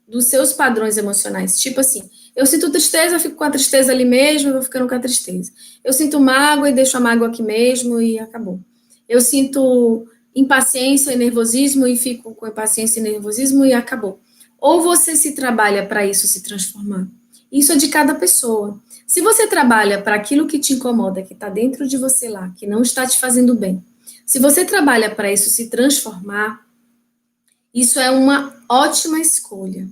dos seus padrões emocionais? Tipo assim, eu sinto tristeza, eu fico com a tristeza ali mesmo, eu vou ficando com a tristeza. Eu sinto mágoa e deixo a mágoa aqui mesmo e acabou. Eu sinto impaciência e nervosismo e fico com impaciência e nervosismo e acabou. Ou você se trabalha para isso se transformar? Isso é de cada pessoa. Se você trabalha para aquilo que te incomoda, que está dentro de você lá, que não está te fazendo bem, se você trabalha para isso se transformar, isso é uma ótima escolha.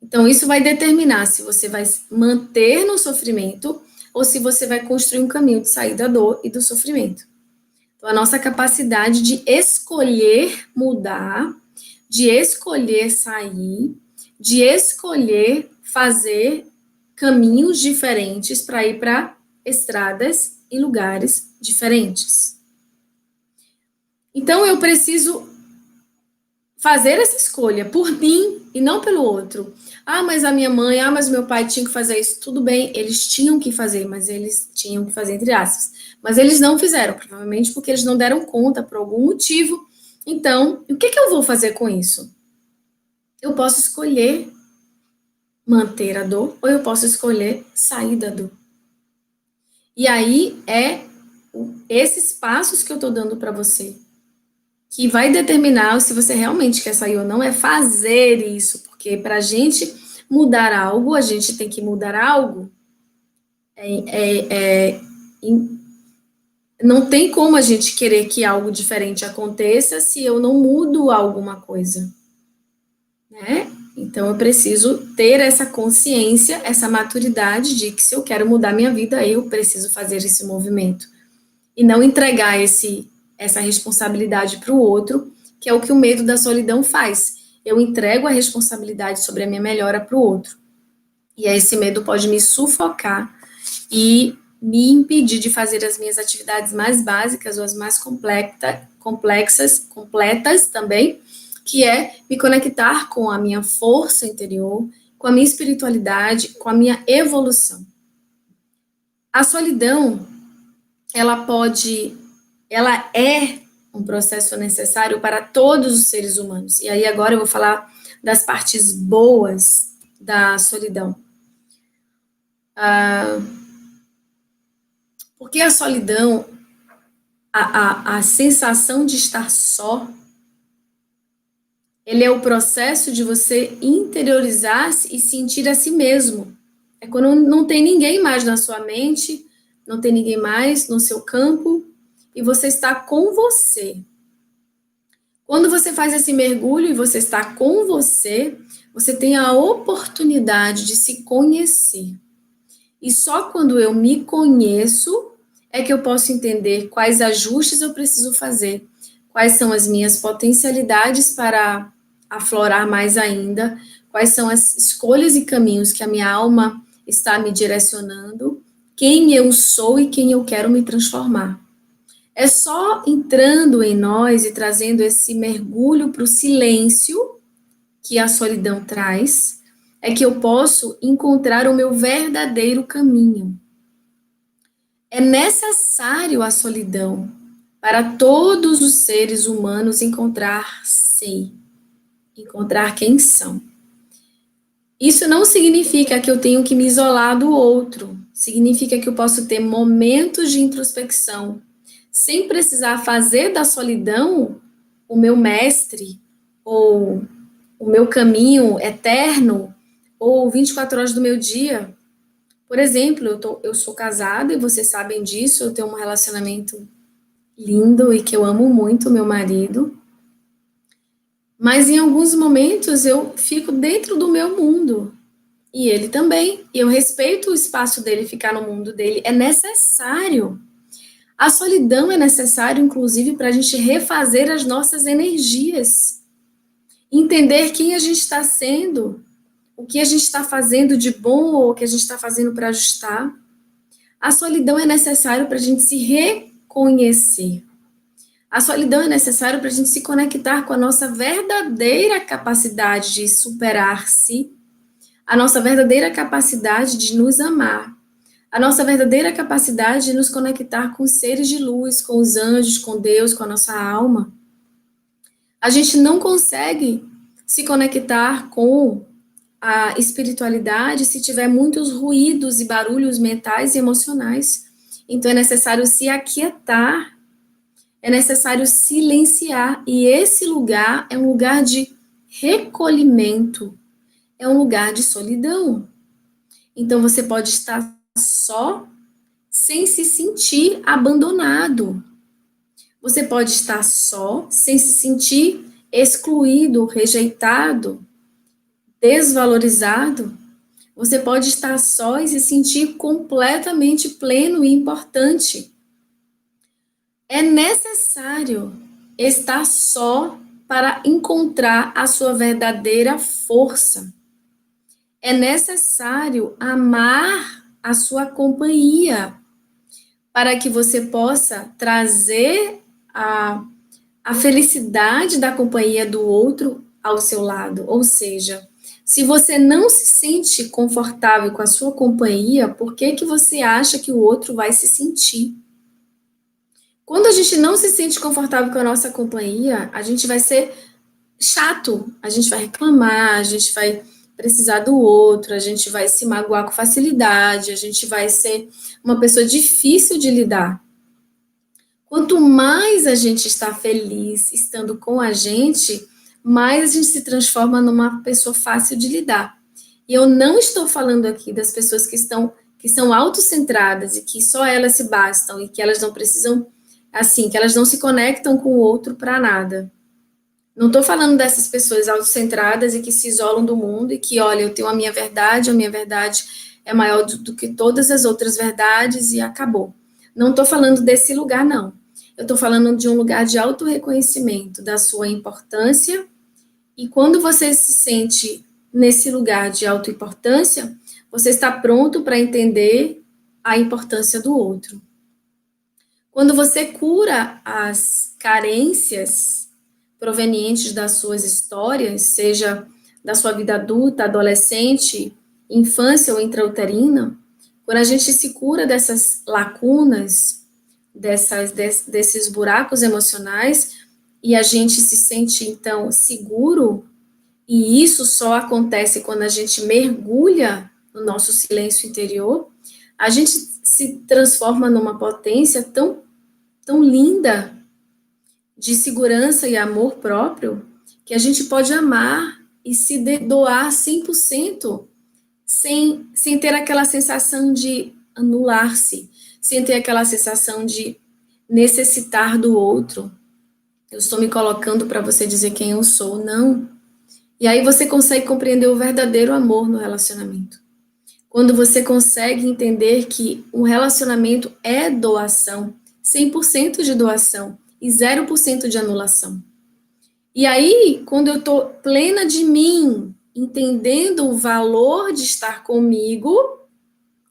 Então, isso vai determinar se você vai manter no sofrimento ou se você vai construir um caminho de sair da dor e do sofrimento. Então, a nossa capacidade de escolher mudar, de escolher sair, de escolher fazer caminhos diferentes para ir para estradas e lugares diferentes. Então, eu preciso fazer essa escolha por mim e não pelo outro. Ah, mas a minha mãe, mas o meu pai tinha que fazer isso. Tudo bem, eles tinham que fazer, mas eles tinham que fazer entre aspas. Mas eles não fizeram, provavelmente porque eles não deram conta por algum motivo. Então, o que eu vou fazer com isso? Eu posso escolher manter a dor ou eu posso escolher sair da dor. E aí esses passos que eu estou dando para você que vai determinar se você realmente quer sair ou não, é fazer isso, porque para a gente mudar algo, a gente tem que mudar algo. Não tem como a gente querer que algo diferente aconteça se eu não mudo alguma coisa, né? Então eu preciso ter essa consciência, essa maturidade de que se eu quero mudar minha vida, eu preciso fazer esse movimento e não entregar essa responsabilidade para o outro, que é o que o medo da solidão faz. Eu entrego a responsabilidade sobre a minha melhora para o outro. E aí esse medo pode me sufocar e me impedir de fazer as minhas atividades mais básicas ou as mais completas também, que é me conectar com a minha força interior, com a minha espiritualidade, com a minha evolução. A solidão, ela é um processo necessário para todos os seres humanos. E aí agora eu vou falar das partes boas da solidão. Porque a solidão, a sensação de estar só, ele é o processo de você interiorizar-se e sentir a si mesmo. É quando não tem ninguém mais na sua mente, não tem ninguém mais no seu campo, e você está com você. Quando você faz esse mergulho e você está com você, você tem a oportunidade de se conhecer. E só quando eu me conheço é que eu posso entender quais ajustes eu preciso fazer, quais são as minhas potencialidades para aflorar mais ainda, quais são as escolhas e caminhos que a minha alma está me direcionando, quem eu sou e quem eu quero me transformar. É só entrando em nós e trazendo esse mergulho para o silêncio que a solidão traz, é que eu posso encontrar o meu verdadeiro caminho. É necessário a solidão para todos os seres humanos encontrar-se, encontrar quem são. Isso não significa que eu tenho que me isolar do outro, significa que eu posso ter momentos de introspecção, sem precisar fazer da solidão o meu mestre, ou o meu caminho eterno, ou 24 horas do meu dia. Por exemplo, eu sou casada, e vocês sabem disso, eu tenho um relacionamento lindo e que eu amo muito meu marido, mas em alguns momentos eu fico dentro do meu mundo, e ele também, e eu respeito o espaço dele ficar no mundo dele, é necessário. A solidão é necessária, inclusive, para a gente refazer as nossas energias, entender quem a gente está sendo, o que a gente está fazendo de bom ou o que a gente está fazendo para ajustar. A solidão é necessário para a gente se reconhecer. A solidão é necessário para a gente se conectar com a nossa verdadeira capacidade de superar-se, a nossa verdadeira capacidade de nos amar, a nossa verdadeira capacidade de nos conectar com os seres de luz, com os anjos, com Deus, com a nossa alma. A gente não consegue se conectar com a espiritualidade se tiver muitos ruídos e barulhos mentais e emocionais. Então é necessário se aquietar, é necessário silenciar, e esse lugar é um lugar de recolhimento, é um lugar de solidão. Então você pode estar só sem se sentir abandonado. Você pode estar só sem se sentir excluído, rejeitado, desvalorizado. Você pode estar só e se sentir completamente pleno e importante. É necessário estar só para encontrar a sua verdadeira força. é necessário amar a sua companhia para que você possa trazer a felicidade da companhia do outro ao seu lado. Ou seja, se você não se sente confortável com a sua companhia, por que que você acha que o outro vai se sentir? Quando a gente não se sente confortável com a nossa companhia, a gente vai ser chato, a gente vai reclamar, a gente vai precisar do outro, a gente vai se magoar com facilidade, a gente vai ser uma pessoa difícil de lidar. Quanto mais a gente está feliz estando com a gente, mais a gente se transforma numa pessoa fácil de lidar. E eu não estou falando aqui das pessoas que são autocentradas e que só elas se bastam e que elas não precisam, assim, que elas não se conectam com o outro para nada. Não estou falando dessas pessoas autocentradas e que se isolam do mundo e que, olha, eu tenho a minha verdade é maior do que todas as outras verdades e acabou. Não estou falando desse lugar, não. Eu estou falando de um lugar de autorreconhecimento da sua importância, e quando você se sente nesse lugar de autoimportância, você está pronto para entender a importância do outro. Quando você cura as carências provenientes das suas histórias, seja da sua vida adulta, adolescente, infância ou intrauterina, quando a gente se cura dessas lacunas, desses buracos emocionais, e a gente se sente, então, seguro, e isso só acontece quando a gente mergulha no nosso silêncio interior, a gente se transforma numa potência tão linda de segurança e amor próprio, que a gente pode amar e se doar 100%, sem ter aquela sensação de anular-se, sem ter aquela sensação de necessitar do outro. Eu estou me colocando para você dizer quem eu sou, não. E aí você consegue compreender o verdadeiro amor no relacionamento. Quando você consegue entender que um relacionamento é doação, 100% de doação e 0% de anulação. E aí, quando eu estou plena de mim, entendendo o valor de estar comigo,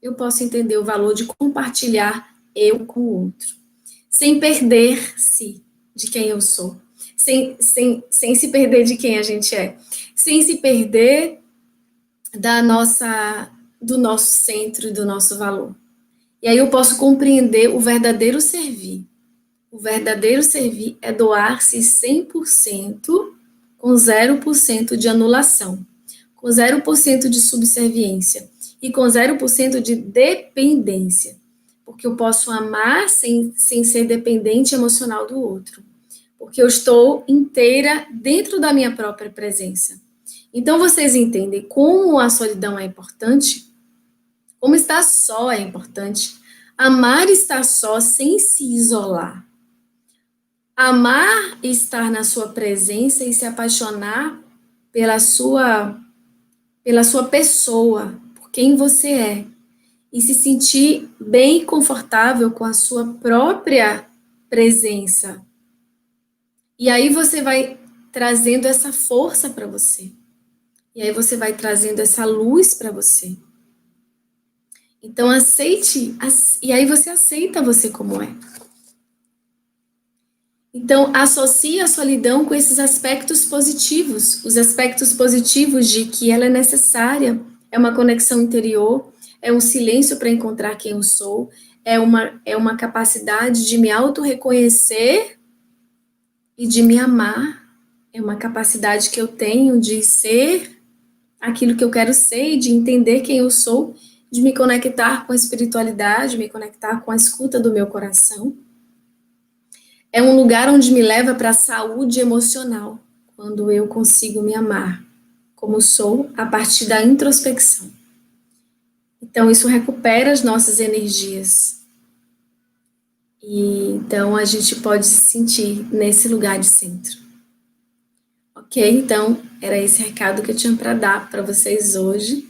eu posso entender o valor de compartilhar eu com o outro, sem perder-se de quem eu sou, sem se perder de quem a gente é, sem se perder do nosso centro e do nosso valor. E aí eu posso compreender o verdadeiro servir. O verdadeiro servir é doar-se 100% com 0% de anulação, com 0% de subserviência e com 0% de dependência. Porque eu posso amar sem ser dependente emocional do outro. Porque eu estou inteira dentro da minha própria presença. Então, vocês entendem como a solidão é importante? Como estar só é importante? Amar estar só sem se isolar. Amar estar na sua presença e se apaixonar pela sua pessoa, por quem você é, e se sentir bem e confortável com a sua própria presença. E aí você vai trazendo essa força para você. E aí você vai trazendo essa luz para você. Então aceite, e aí você aceita você como é. Então, associe a solidão com esses aspectos positivos, os aspectos positivos de que ela é necessária, é uma conexão interior, é um silêncio para encontrar quem eu sou, é uma capacidade de me auto-reconhecer e de me amar, é uma capacidade que eu tenho de ser aquilo que eu quero ser e de entender quem eu sou, de me conectar com a espiritualidade, me conectar com a escuta do meu coração. É um lugar onde me leva para a saúde emocional, quando eu consigo me amar como sou, a partir da introspecção. Então, isso recupera as nossas energias. E então, a gente pode se sentir nesse lugar de centro. Ok? Então, era esse recado que eu tinha para dar para vocês hoje.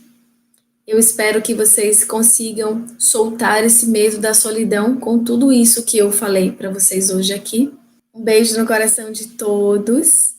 Eu espero que vocês consigam soltar esse medo da solidão com tudo isso que eu falei para vocês hoje aqui. Um beijo no coração de todos